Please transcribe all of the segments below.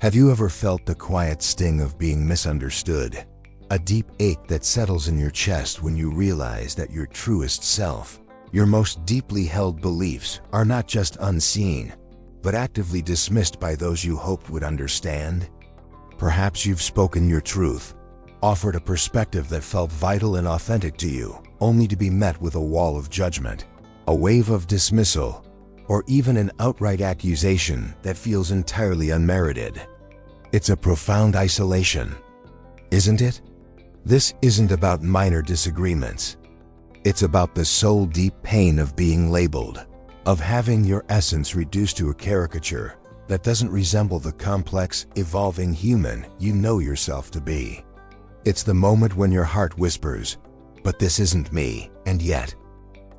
Have you ever felt the quiet sting of being misunderstood? A deep ache that settles in your chest when you realize that your truest self, your most deeply held beliefs, are not just unseen, but actively dismissed by those you hoped would understand? Perhaps you've spoken your truth, offered a perspective that felt vital and authentic to you, only to be met with a wall of judgment, a wave of dismissal, or even an outright accusation that feels entirely unmerited. It's a profound isolation, isn't it? This isn't about minor disagreements. It's about the soul-deep pain of being labeled, of having your essence reduced to a caricature that doesn't resemble the complex, evolving human you know yourself to be. It's the moment when your heart whispers, "But this isn't me," and yet,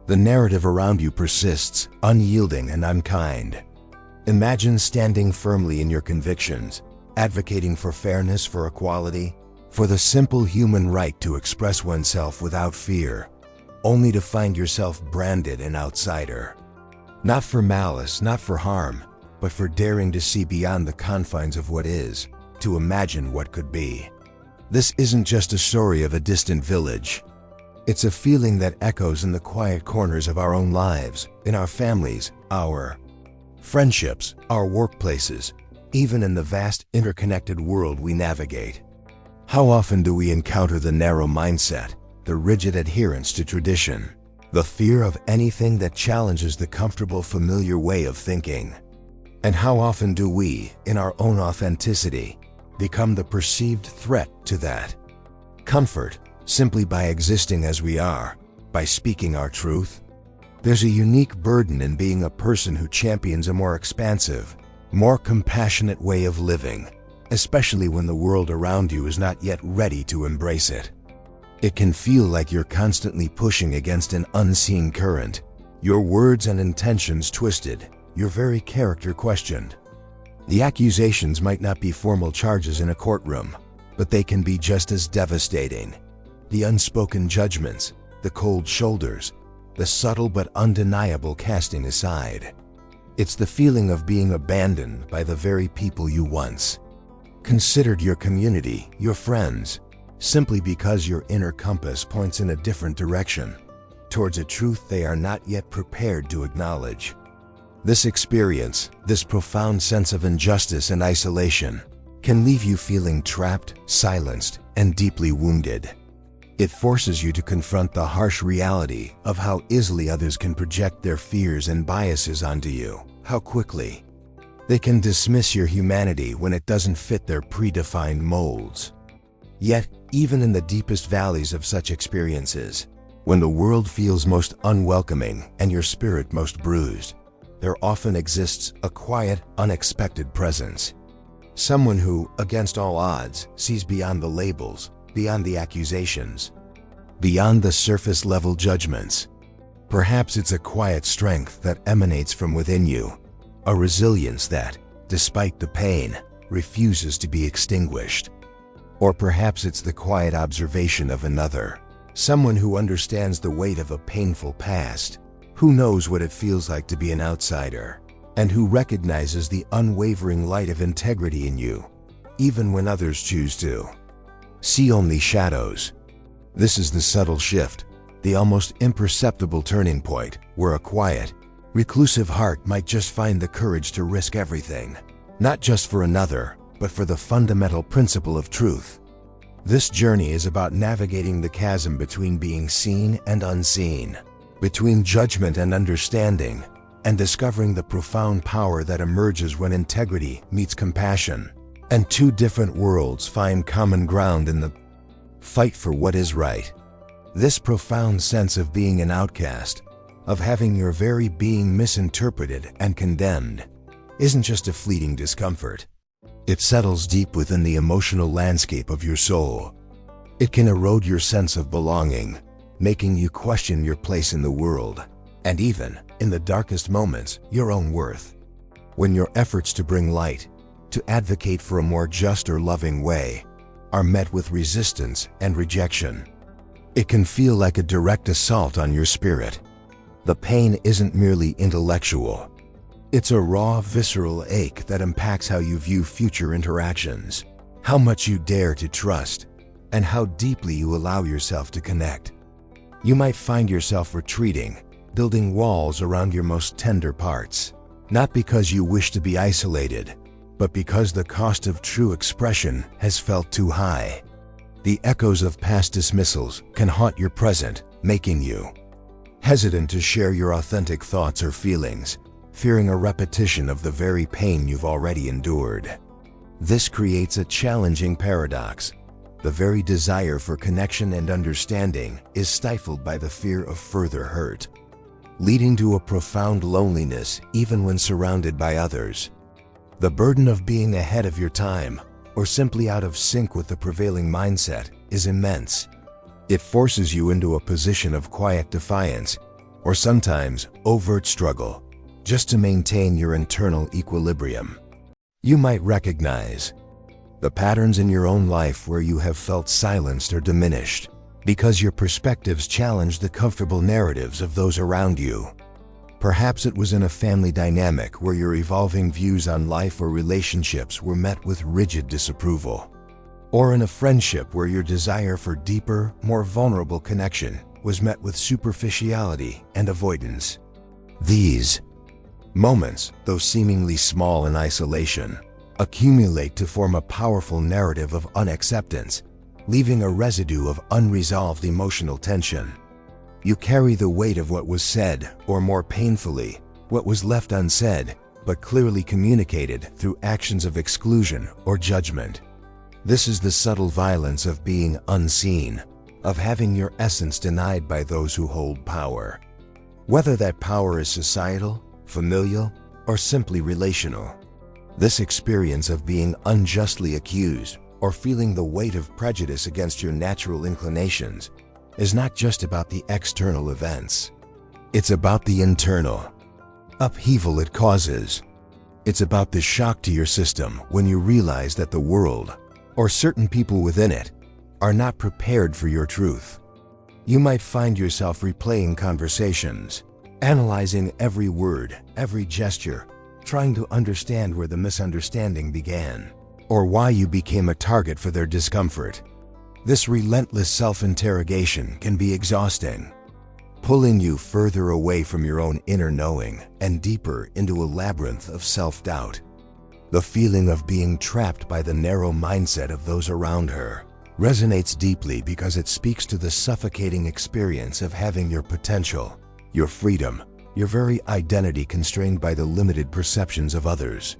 the narrative around you persists, unyielding and unkind. Imagine standing firmly in your convictions, advocating for fairness, for equality, for the simple human right to express oneself without fear, only to find yourself branded an outsider. Not for malice, not for harm, but for daring to see beyond the confines of what is, to imagine what could be. This isn't just a story of a distant village. It's a feeling that echoes in the quiet corners of our own lives, in our families, our friendships, our workplaces, even in the vast interconnected world we navigate. How often do we encounter the narrow mindset, the rigid adherence to tradition, the fear of anything that challenges the comfortable, familiar way of thinking? And how often do we, in our own authenticity, become the perceived threat to that comfort simply by existing as we are, by speaking our truth? There's a unique burden in being a person who champions a more expansive, more compassionate way of living, especially when the world around you is not yet ready to embrace it. It can feel like you're constantly pushing against an unseen current, your words and intentions twisted, your very character questioned. The accusations might not be formal charges in a courtroom, but they can be just as devastating. The unspoken judgments, the cold shoulders, the subtle but undeniable casting aside. It's the feeling of being abandoned by the very people you once considered your community, your friends, simply because your inner compass points in a different direction, towards a truth they are not yet prepared to acknowledge. This experience, this profound sense of injustice and isolation, can leave you feeling trapped, silenced, and deeply wounded. It forces you to confront the harsh reality of how easily others can project their fears and biases onto you, how quickly they can dismiss your humanity when it doesn't fit their predefined molds. Yet, even in the deepest valleys of such experiences, when the world feels most unwelcoming and your spirit most bruised, there often exists a quiet, unexpected presence. Someone who, against all odds, sees beyond the labels, beyond the accusations, beyond the surface-level judgments. Perhaps it's a quiet strength that emanates from within you, a resilience that, despite the pain, refuses to be extinguished. Or perhaps it's the quiet observation of another, someone who understands the weight of a painful past, who knows what it feels like to be an outsider, and who recognizes the unwavering light of integrity in you, even when others choose to see only shadows. This is the subtle shift, the almost imperceptible turning point, where a quiet, reclusive heart might just find the courage to risk everything, not just for another, but for the fundamental principle of truth. This journey is about navigating the chasm between being seen and unseen, between judgment and understanding, and discovering the profound power that emerges when integrity meets compassion, and two different worlds find common ground in the fight for what is right. This profound sense of being an outcast, of having your very being misinterpreted and condemned, isn't just a fleeting discomfort. It settles deep within the emotional landscape of your soul. It can erode your sense of belonging, making you question your place in the world, and even, in the darkest moments, your own worth. When your efforts to bring light, to advocate for a more just or loving way, are met with resistance and rejection, it can feel like a direct assault on your spirit. The pain isn't merely intellectual. It's a raw, visceral ache that impacts how you view future interactions, how much you dare to trust, and how deeply you allow yourself to connect. You might find yourself retreating, building walls around your most tender parts, not because you wish to be isolated, but because the cost of true expression has felt too high. The echoes of past dismissals can haunt your present, making you hesitant to share your authentic thoughts or feelings, fearing a repetition of the very pain you've already endured. This creates a challenging paradox. The very desire for connection and understanding is stifled by the fear of further hurt, leading to a profound loneliness even when surrounded by others. The burden of being ahead of your time, or simply out of sync with the prevailing mindset, is immense. It forces you into a position of quiet defiance, or sometimes overt struggle, just to maintain your internal equilibrium. You might recognize the patterns in your own life where you have felt silenced or diminished because your perspectives challenge the comfortable narratives of those around you. Perhaps it was in a family dynamic where your evolving views on life or relationships were met with rigid disapproval, or in a friendship where your desire for deeper, more vulnerable connection was met with superficiality and avoidance. These moments, though seemingly small in isolation, accumulate to form a powerful narrative of unacceptance, leaving a residue of unresolved emotional tension. You carry the weight of what was said, or more painfully, what was left unsaid, but clearly communicated through actions of exclusion or judgment. This is the subtle violence of being unseen, of having your essence denied by those who hold power. Whether that power is societal, familial, or simply relational. This experience of being unjustly accused or feeling the weight of prejudice against your natural inclinations is not just about the external events. It's about the internal upheaval it causes. It's about the shock to your system when you realize that the world, or certain people within it, are not prepared for your truth. You might find yourself replaying conversations, analyzing every word, every gesture, trying to understand where the misunderstanding began, or why you became a target for their discomfort. This relentless self-interrogation can be exhausting, pulling you further away from your own inner knowing and deeper into a labyrinth of self-doubt. The feeling of being trapped by the narrow mindset of those around her resonates deeply because it speaks to the suffocating experience of having your potential, your freedom, your very identity constrained by the limited perceptions of others.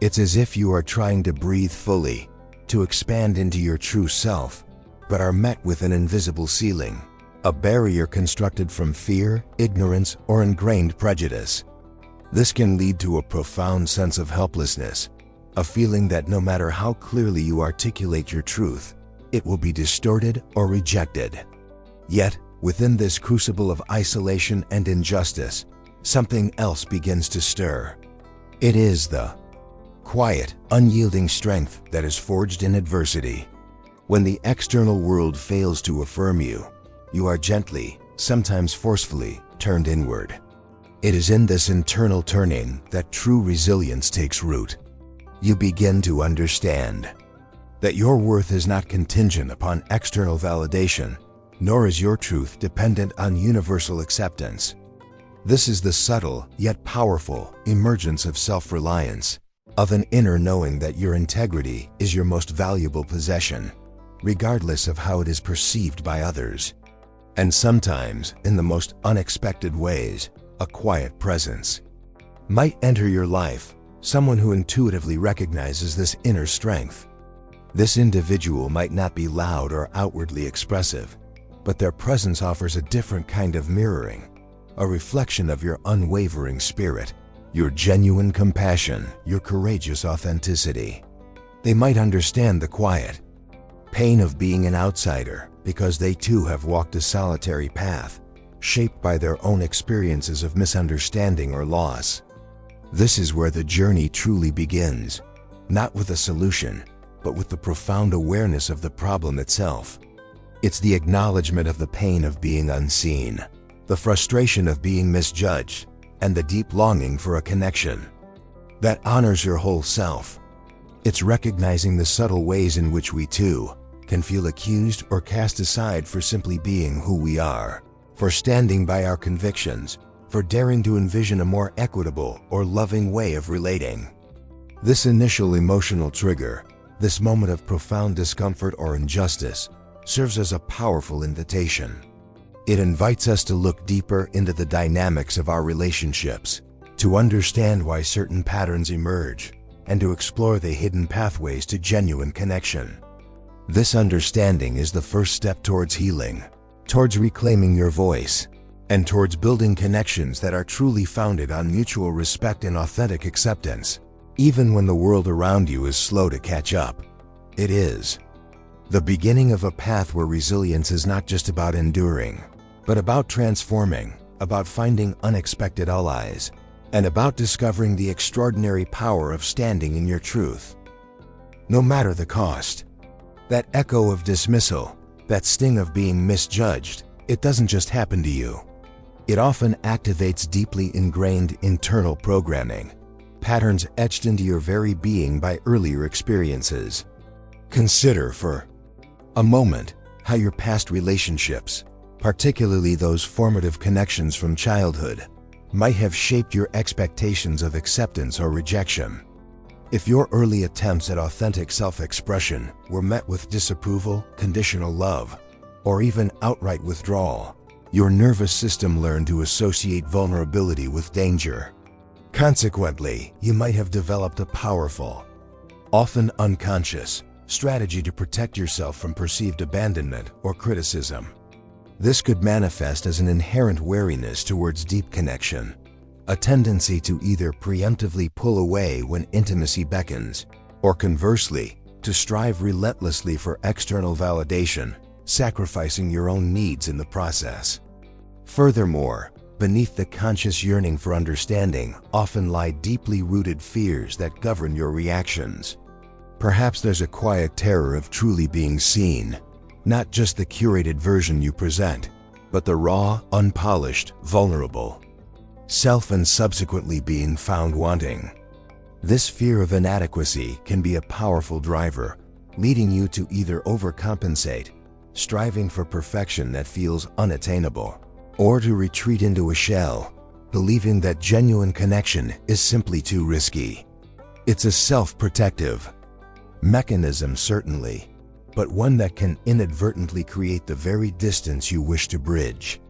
It's as if you are trying to breathe fully, to expand into your true self, but are met with an invisible ceiling, a barrier constructed from fear, ignorance, or ingrained prejudice. This can lead to a profound sense of helplessness, a feeling that no matter how clearly you articulate your truth, it will be distorted or rejected. Yet, within this crucible of isolation and injustice, something else begins to stir. It is the quiet, unyielding strength that is forged in adversity. When the external world fails to affirm you, you are gently, sometimes forcefully, turned inward. It is in this internal turning that true resilience takes root. You begin to understand that your worth is not contingent upon external validation, nor is your truth dependent on universal acceptance. This is the subtle, yet powerful, emergence of self-reliance, of an inner knowing that your integrity is your most valuable possession, regardless of how it is perceived by others. And sometimes, in the most unexpected ways, a quiet presence might enter your life, someone who intuitively recognizes this inner strength. This individual might not be loud or outwardly expressive, but their presence offers a different kind of mirroring, a reflection of your unwavering spirit, your genuine compassion, your courageous authenticity. They might understand the quiet pain of being an outsider because they too have walked a solitary path, shaped by their own experiences of misunderstanding or loss. This is where the journey truly begins, not with a solution, but with the profound awareness of the problem itself. It's the acknowledgement of the pain of being unseen, the frustration of being misjudged, and the deep longing for a connection that honors your whole self. It's recognizing the subtle ways in which we too can feel accused or cast aside for simply being who we are, for standing by our convictions, for daring to envision a more equitable or loving way of relating. This initial emotional trigger, this moment of profound discomfort or injustice, serves as a powerful invitation. It invites us to look deeper into the dynamics of our relationships, to understand why certain patterns emerge, and to explore the hidden pathways to genuine connection. This understanding is the first step towards healing, towards reclaiming your voice, and towards building connections that are truly founded on mutual respect and authentic acceptance, even when the world around you is slow to catch up. It is the beginning of a path where resilience is not just about enduring, but about transforming, about finding unexpected allies, and about discovering the extraordinary power of standing in your truth, no matter the cost. That echo of dismissal, that sting of being misjudged, it doesn't just happen to you. It often activates deeply ingrained internal programming, patterns etched into your very being by earlier experiences. Consider for a moment how your past relationships, particularly those formative connections from childhood, might have shaped your expectations of acceptance or rejection. If your early attempts at authentic self-expression were met with disapproval, conditional love, or even outright withdrawal, your nervous system learned to associate vulnerability with danger. Consequently, you might have developed a powerful, often unconscious, strategy to protect yourself from perceived abandonment or criticism. This could manifest as an inherent wariness towards deep connection, a tendency to either preemptively pull away when intimacy beckons, or conversely, to strive relentlessly for external validation, sacrificing your own needs in the process. Furthermore, beneath the conscious yearning for understanding often lie deeply rooted fears that govern your reactions. Perhaps there's a quiet terror of truly being seen, not just the curated version you present, but the raw, unpolished, vulnerable self, and subsequently being found wanting. This fear of inadequacy can be a powerful driver, leading you to either overcompensate, striving for perfection that feels unattainable, or to retreat into a shell, believing that genuine connection is simply too risky. It's a self-protective mechanism, certainly, but one that can inadvertently create the very distance you wish to bridge.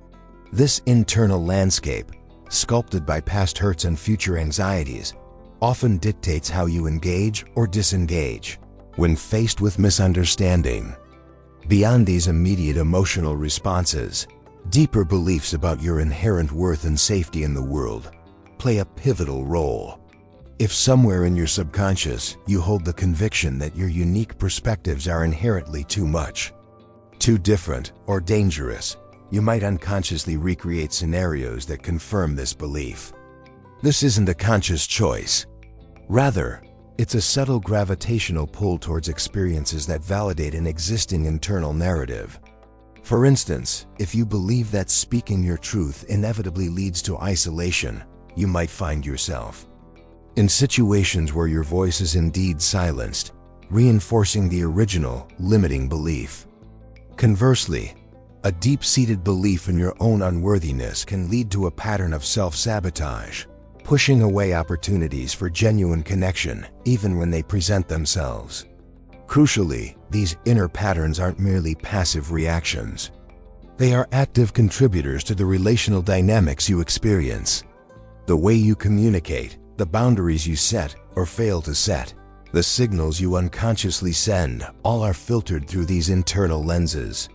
This internal landscape, sculpted by past hurts and future anxieties, often dictates how you engage or disengage when faced with misunderstanding. Beyond these immediate emotional responses, deeper beliefs about your inherent worth and safety in the world play a pivotal role. If somewhere in your subconscious you hold the conviction that your unique perspectives are inherently too much, too different, or dangerous, you might unconsciously recreate scenarios that confirm this belief. This isn't a conscious choice. Rather, it's a subtle gravitational pull towards experiences that validate an existing internal narrative. For instance, if you believe that speaking your truth inevitably leads to isolation, you might find yourself in situations where your voice is indeed silenced, reinforcing the original, limiting belief. Conversely, a deep-seated belief in your own unworthiness can lead to a pattern of self-sabotage, pushing away opportunities for genuine connection even when they present themselves. Crucially, these inner patterns aren't merely passive reactions. They are active contributors to the relational dynamics you experience. The way you communicate, the boundaries you set or fail to set, the signals you unconsciously send, all are filtered through these internal lenses.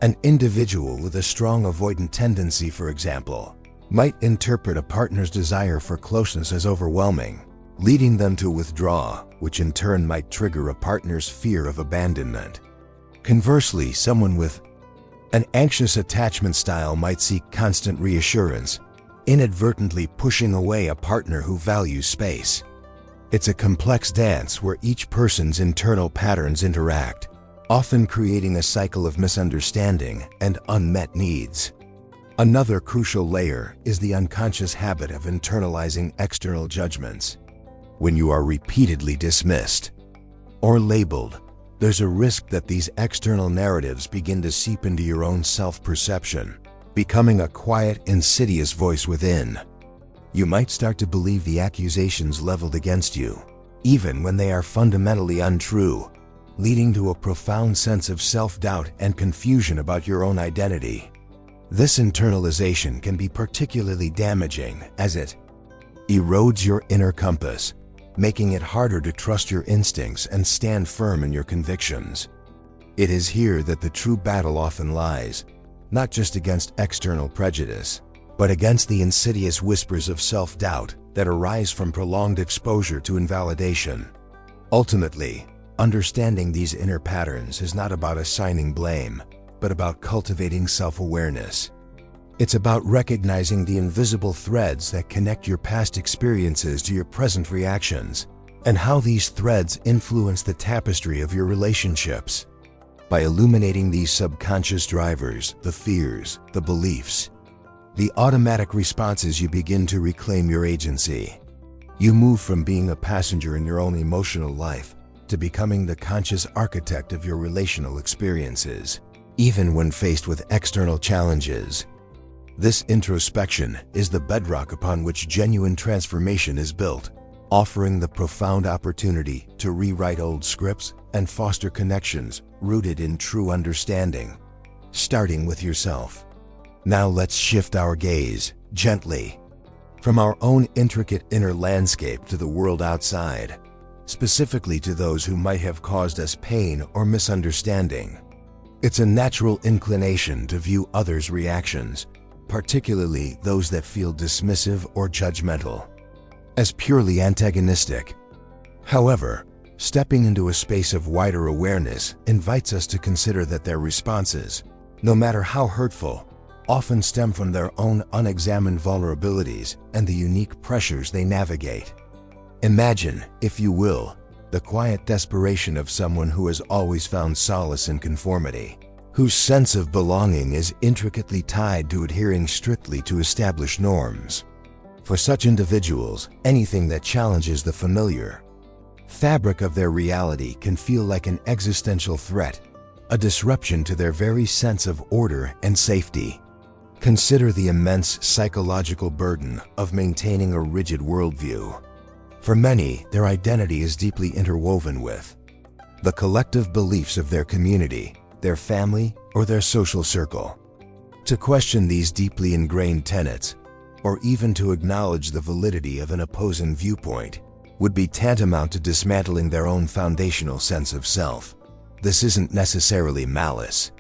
An individual with a strong avoidant tendency, for example, might interpret a partner's desire for closeness as overwhelming, leading them to withdraw, which in turn might trigger a partner's fear of abandonment. Conversely, someone with an anxious attachment style might seek constant reassurance, inadvertently pushing away a partner who values space. It's a complex dance where each person's internal patterns interact, often creating a cycle of misunderstanding and unmet needs. Another crucial layer is the unconscious habit of internalizing external judgments. When you are repeatedly dismissed or labeled, there's a risk that these external narratives begin to seep into your own self-perception, becoming a quiet, insidious voice within. You might start to believe the accusations leveled against you, even when they are fundamentally untrue, leading to a profound sense of self-doubt and confusion about your own identity. This internalization can be particularly damaging as it erodes your inner compass, making it harder to trust your instincts and stand firm in your convictions. It is here that the true battle often lies, not just against external prejudice, but against the insidious whispers of self-doubt that arise from prolonged exposure to invalidation. Ultimately, understanding these inner patterns is not about assigning blame, but about cultivating self-awareness. It's about recognizing the invisible threads that connect your past experiences to your present reactions, and how these threads influence the tapestry of your relationships. By illuminating these subconscious drivers, the fears, the beliefs, the automatic responses, you begin to reclaim your agency. You move from being a passenger in your own emotional life to becoming the conscious architect of your relational experiences, even when faced with external challenges. This introspection is the bedrock upon which genuine transformation is built, offering the profound opportunity to rewrite old scripts and foster connections rooted in true understanding, starting with yourself. Now let's shift our gaze, gently, from our own intricate inner landscape to the world outside, specifically to those who might have caused us pain or misunderstanding. It's a natural inclination to view others' reactions, particularly those that feel dismissive or judgmental, as purely antagonistic. However, stepping into a space of wider awareness invites us to consider that their responses, no matter how hurtful, often stem from their own unexamined vulnerabilities and the unique pressures they navigate. Imagine, if you will, the quiet desperation of someone who has always found solace in conformity, whose sense of belonging is intricately tied to adhering strictly to established norms. For such individuals, anything that challenges the familiar fabric of their reality can feel like an existential threat, a disruption to their very sense of order and safety. Consider the immense psychological burden of maintaining a rigid worldview. For many, their identity is deeply interwoven with the collective beliefs of their community, their family, or their social circle. To question these deeply ingrained tenets, or even to acknowledge the validity of an opposing viewpoint, would be tantamount to dismantling their own foundational sense of self. This isn't necessarily malice.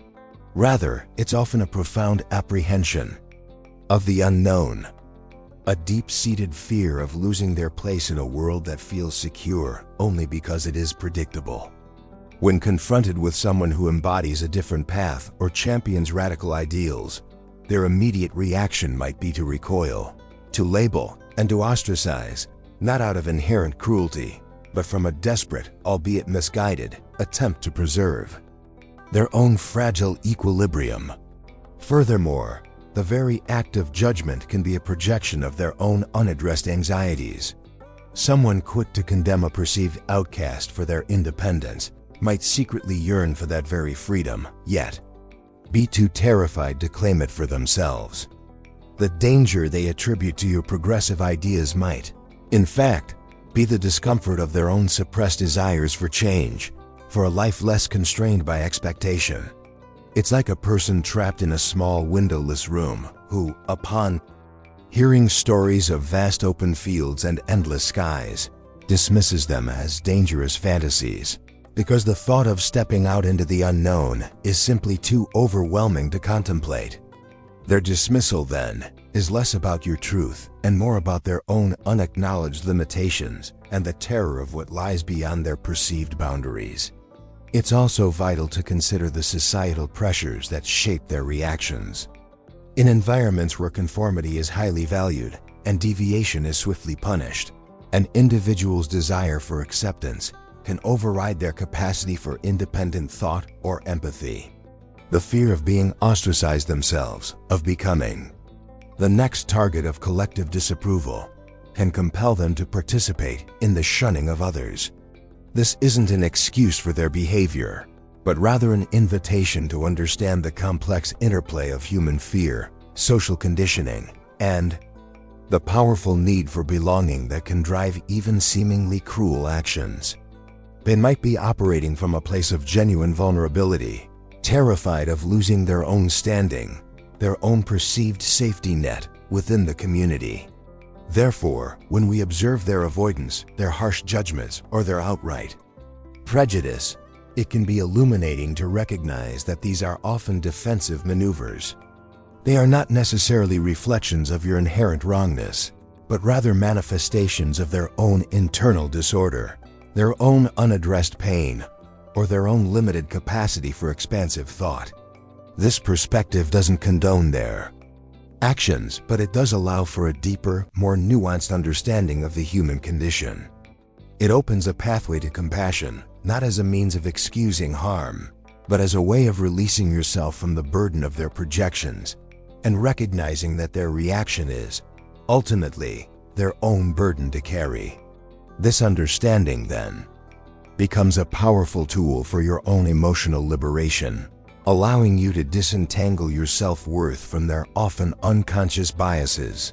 Rather, it's often a profound apprehension of the unknown, a deep-seated fear of losing their place in a world that feels secure only because it is predictable. When confronted with someone who embodies a different path or champions radical ideals, their immediate reaction might be to recoil, to label, and to ostracize, not out of inherent cruelty, but from a desperate, albeit misguided, attempt to preserve their own fragile equilibrium. Furthermore, the very act of judgment can be a projection of their own unaddressed anxieties. Someone quick to condemn a perceived outcast for their independence might secretly yearn for that very freedom, yet be too terrified to claim it for themselves. The danger they attribute to your progressive ideas might, in fact, be the discomfort of their own suppressed desires for change, for a life less constrained by expectation. It's like a person trapped in a small windowless room who, upon hearing stories of vast open fields and endless skies, dismisses them as dangerous fantasies, because the thought of stepping out into the unknown is simply too overwhelming to contemplate. Their dismissal, then, is less about your truth and more about their own unacknowledged limitations and the terror of what lies beyond their perceived boundaries. It's also vital to consider the societal pressures that shape their reactions. In environments where conformity is highly valued and deviation is swiftly punished, an individual's desire for acceptance can override their capacity for independent thought or empathy. The fear of being ostracized themselves, of becoming the next target of collective disapproval, can compel them to participate in the shunning of others. This isn't an excuse for their behavior, but rather an invitation to understand the complex interplay of human fear, social conditioning, and the powerful need for belonging that can drive even seemingly cruel actions. They might be operating from a place of genuine vulnerability, terrified of losing their own standing, their own perceived safety net within the community. Therefore, when we observe their avoidance, their harsh judgments, or their outright prejudice, it can be illuminating to recognize that these are often defensive maneuvers. They are not necessarily reflections of your inherent wrongness, but rather manifestations of their own internal disorder, their own unaddressed pain, or their own limited capacity for expansive thought. This perspective doesn't condone their actions, but it does allow for a deeper, more nuanced understanding of the human condition. It opens a pathway to compassion, not as a means of excusing harm, but as a way of releasing yourself from the burden of their projections and recognizing that their reaction is, ultimately, their own burden to carry. This understanding, then, becomes a powerful tool for your own emotional liberation, allowing you to disentangle your self-worth from their often unconscious biases.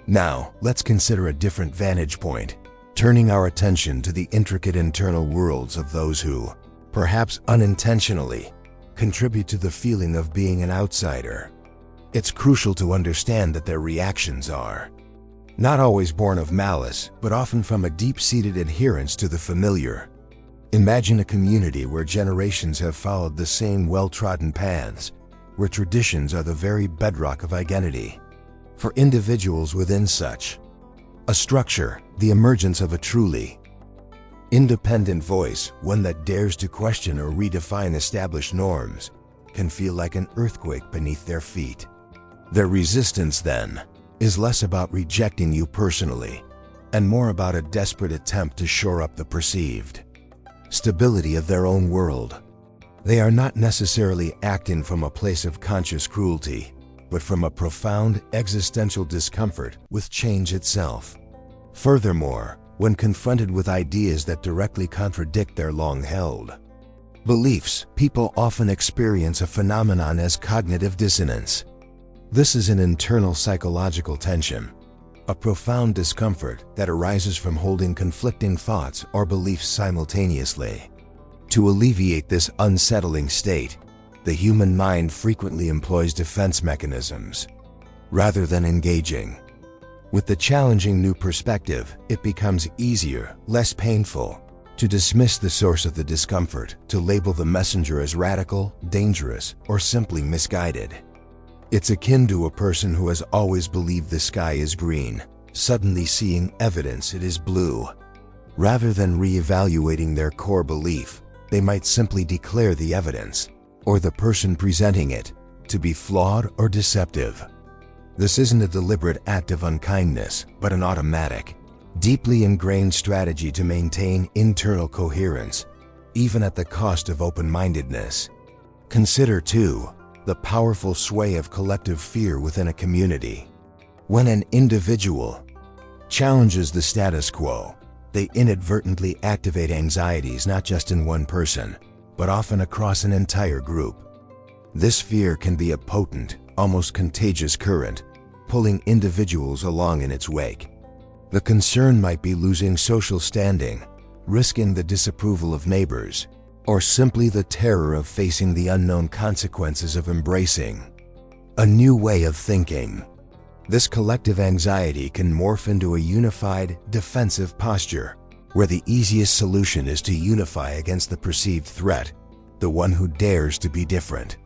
Now, let's consider a different vantage point, turning our attention to the intricate internal worlds of those who, perhaps unintentionally, contribute to the feeling of being an outsider. It's crucial to understand that their reactions are not always born of malice, but often from a deep-seated adherence to the familiar. Imagine a community where generations have followed the same well-trodden paths, where traditions are the very bedrock of identity. For individuals within such a structure, the emergence of a truly independent voice, one that dares to question or redefine established norms, can feel like an earthquake beneath their feet. Their resistance, then, is less about rejecting you personally, and more about a desperate attempt to shore up the perceived stability of their own world. They are not necessarily acting from a place of conscious cruelty, but from a profound existential discomfort with change itself. Furthermore, when confronted with ideas that directly contradict their long-held beliefs, people often experience a phenomenon as cognitive dissonance. This is an internal psychological tension, a profound discomfort that arises from holding conflicting thoughts or beliefs simultaneously. To alleviate this unsettling state, the human mind frequently employs defense mechanisms, rather than engaging. With the challenging new perspective, it becomes easier, less painful, to dismiss the source of the discomfort, to label the messenger as radical, dangerous, or simply misguided. It's akin to a person who has always believed the sky is green, suddenly seeing evidence it is blue. Rather than re-evaluating their core belief, they might simply declare the evidence, or the person presenting it, to be flawed or deceptive. This isn't a deliberate act of unkindness, but an automatic, deeply ingrained strategy to maintain internal coherence, even at the cost of open-mindedness. Consider, too, the powerful sway of collective fear within a community. When an individual challenges the status quo, they inadvertently activate anxieties not just in one person, but often across an entire group. This fear can be a potent, almost contagious current, pulling individuals along in its wake. The concern might be losing social standing, risking the disapproval of neighbors, or simply the terror of facing the unknown consequences of embracing a new way of thinking. This collective anxiety can morph into a unified, defensive posture, where the easiest solution is to unify against the perceived threat, the one who dares to be different.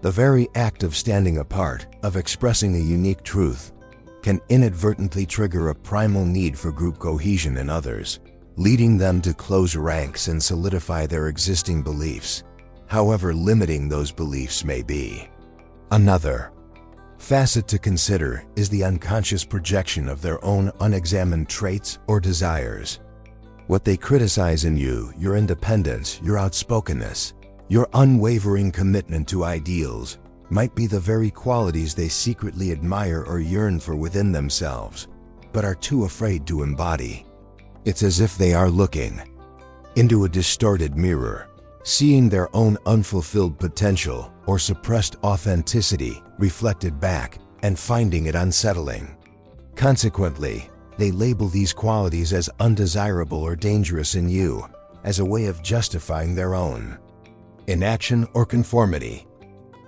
The very act of standing apart, of expressing a unique truth, can inadvertently trigger a primal need for group cohesion in others, leading them to close ranks and solidify their existing beliefs, however limiting those beliefs may be. Another facet to consider is the unconscious projection of their own unexamined traits or desires. What they criticize in you, your independence, your outspokenness, Your unwavering commitment to ideals might be the very qualities they secretly admire or yearn for within themselves, but are too afraid to embody. It's as if they are looking into a distorted mirror, seeing their own unfulfilled potential or suppressed authenticity reflected back and finding it unsettling. Consequently, they label these qualities as undesirable or dangerous in you, as a way of justifying their own inaction or conformity.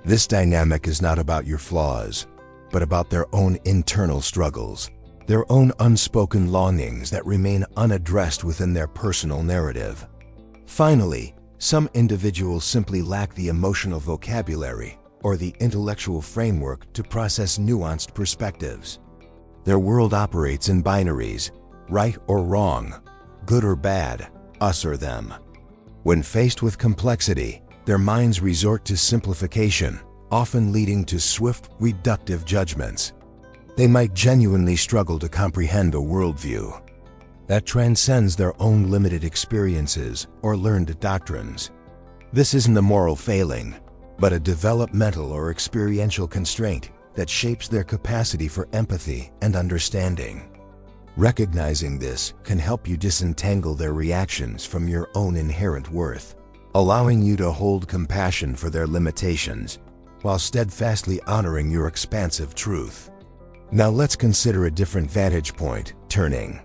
This dynamic is not about your flaws, but about their own internal struggles, their own unspoken longings that remain unaddressed within their personal narrative. Finally, some individuals simply lack the emotional vocabulary or the intellectual framework to process nuanced perspectives. Their world operates in binaries, right or wrong, good or bad, us or them. When faced with complexity, their minds resort to simplification, often leading to swift, reductive judgments. They might genuinely struggle to comprehend a worldview that transcends their own limited experiences or learned doctrines. This isn't a moral failing, but a developmental or experiential constraint that shapes their capacity for empathy and understanding. Recognizing this can help you disentangle their reactions from your own inherent worth, allowing you to hold compassion for their limitations while steadfastly honoring your expansive truth. Now let's consider a different vantage point, turning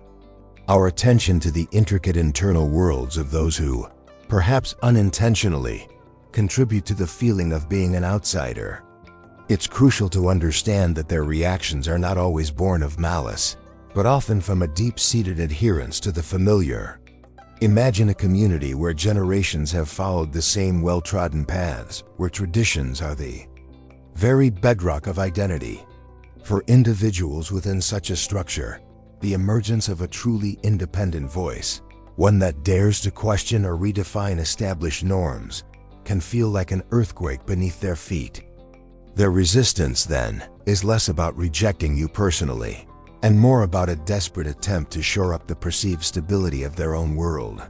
our attention to the intricate internal worlds of those who, perhaps unintentionally, contribute to the feeling of being an outsider. It's crucial to understand that their reactions are not always born of malice, but often from a deep-seated adherence to the familiar. Imagine a community where generations have followed the same well-trodden paths, where traditions are the very bedrock of identity. For individuals within such a structure, the emergence of a truly independent voice, one that dares to question or redefine established norms, can feel like an earthquake beneath their feet. Their resistance, then, is less about rejecting you personally, and more about a desperate attempt to shore up the perceived stability of their own world.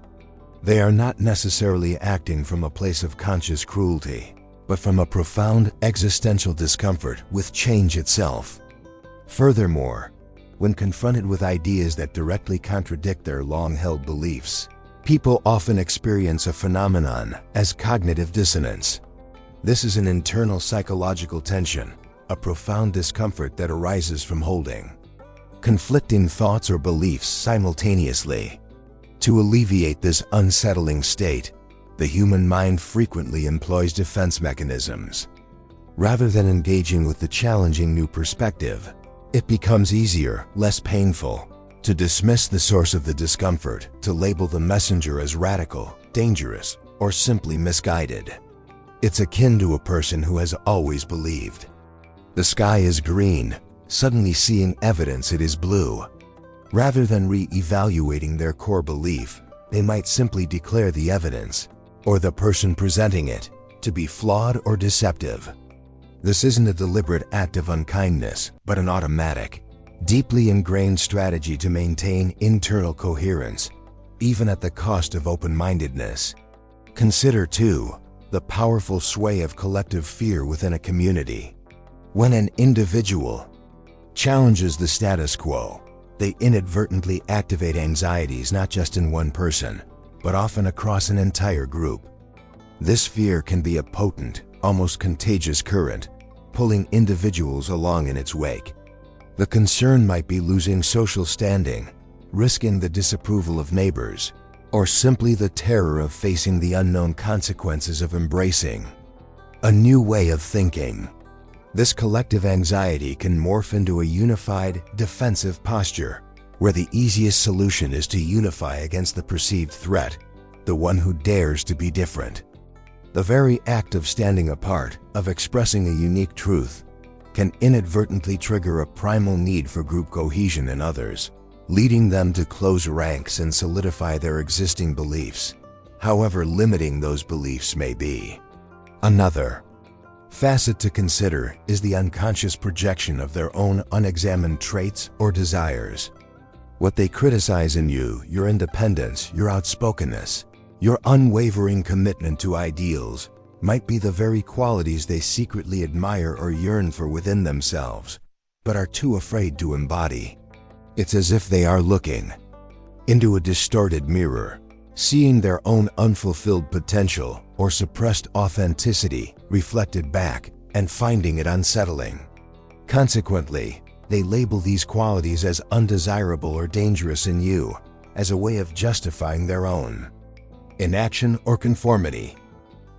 They are not necessarily acting from a place of conscious cruelty, but from a profound existential discomfort with change itself. Furthermore, when confronted with ideas that directly contradict their long-held beliefs, people often experience a phenomenon as cognitive dissonance. This is an internal psychological tension, a profound discomfort that arises from holding conflicting thoughts or beliefs simultaneously. To alleviate this unsettling state, the human mind frequently employs defense mechanisms. Rather than engaging with the challenging new perspective, it becomes easier, less painful, to dismiss the source of the discomfort, to label the messenger as radical, dangerous, or simply misguided. It's akin to a person who has always believed the sky is green, suddenly seeing evidence it is blue. Rather than re-evaluating their core belief, they might simply declare the evidence, or the person presenting it, to be flawed or deceptive. This isn't a deliberate act of unkindness, but an automatic, deeply ingrained strategy to maintain internal coherence, even at the cost of open-mindedness. Consider, too, the powerful sway of collective fear within a community. When an individual challenges the status quo, they inadvertently activate anxieties not just in one person, but often across an entire group. This fear can be a potent, almost contagious current, pulling individuals along in its wake. The concern might be losing social standing, risking the disapproval of neighbors, or simply the terror of facing the unknown consequences of embracing a new way of thinking. This collective anxiety can morph into a unified, defensive posture, where the easiest solution is to unify against the perceived threat, the one who dares to be different. The very act of standing apart, of expressing a unique truth, can inadvertently trigger a primal need for group cohesion in others, leading them to close ranks and solidify their existing beliefs, however limiting those beliefs may be. Another facet to consider is the unconscious projection of their own unexamined traits or desires. What they criticize in you, your independence, your outspokenness, your unwavering commitment to ideals, might be the very qualities they secretly admire or yearn for within themselves, but are too afraid to embody. It's as if they are looking into a distorted mirror, seeing their own unfulfilled potential or suppressed authenticity reflected back and finding it unsettling. Consequently, they label these qualities as undesirable or dangerous in you, as a way of justifying their own inaction or conformity.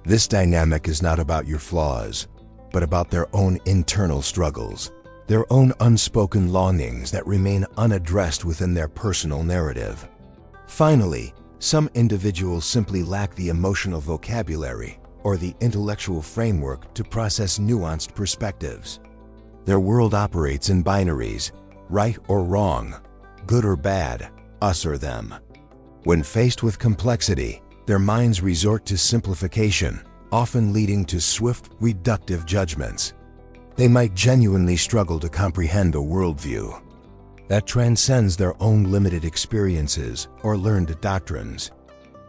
This dynamic is not about your flaws, but about their own internal struggles, their own unspoken longings that remain unaddressed within their personal narrative. Finally, some individuals simply lack the emotional vocabulary or the intellectual framework to process nuanced perspectives. Their world operates in binaries, right or wrong, good or bad, us or them. When faced with complexity, their minds resort to simplification, often leading to swift, reductive judgments. They might genuinely struggle to comprehend a worldview that transcends their own limited experiences or learned doctrines.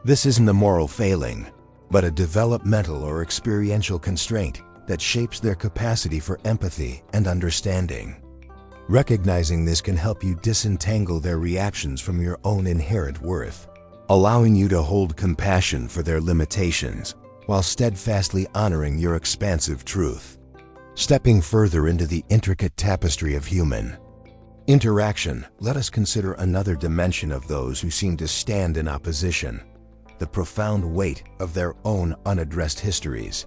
This isn't a moral failing, but a developmental or experiential constraint that shapes their capacity for empathy and understanding. Recognizing this can help you disentangle their reactions from your own inherent worth, allowing you to hold compassion for their limitations while steadfastly honoring your expansive truth. Stepping further into the intricate tapestry of human interaction, let us consider another dimension of those who seem to stand in opposition: the profound weight of their own unaddressed histories.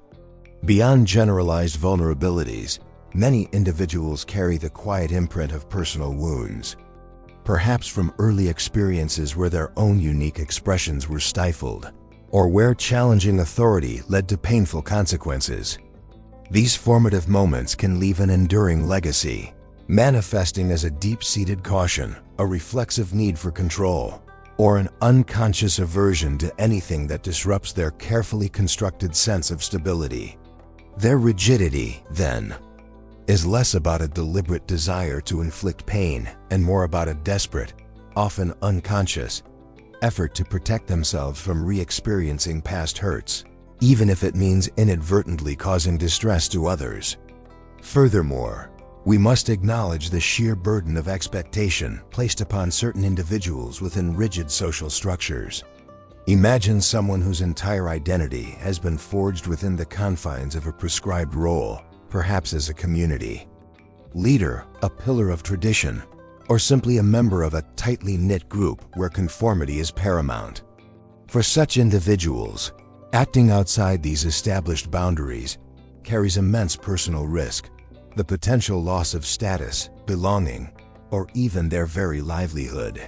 Beyond generalized vulnerabilities, many individuals carry the quiet imprint of personal wounds, perhaps from early experiences where their own unique expressions were stifled, or where challenging authority led to painful consequences. These formative moments can leave an enduring legacy, manifesting as a deep-seated caution, a reflexive need for control, or an unconscious aversion to anything that disrupts their carefully constructed sense of stability. Their rigidity, then, is less about a deliberate desire to inflict pain and more about a desperate, often unconscious, effort to protect themselves from re-experiencing past hurts, even if it means inadvertently causing distress to others. Furthermore, we must acknowledge the sheer burden of expectation placed upon certain individuals within rigid social structures. Imagine someone whose entire identity has been forged within the confines of a prescribed role, perhaps as a community leader, a pillar of tradition, or simply a member of a tightly knit group where conformity is paramount. For such individuals, acting outside these established boundaries carries immense personal risk, the potential loss of status, belonging, or even their very livelihood.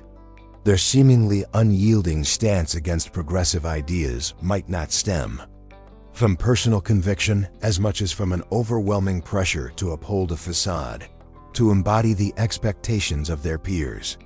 Their seemingly unyielding stance against progressive ideas might not stem from personal conviction as much as from an overwhelming pressure to uphold a facade, to embody the expectations of their peers.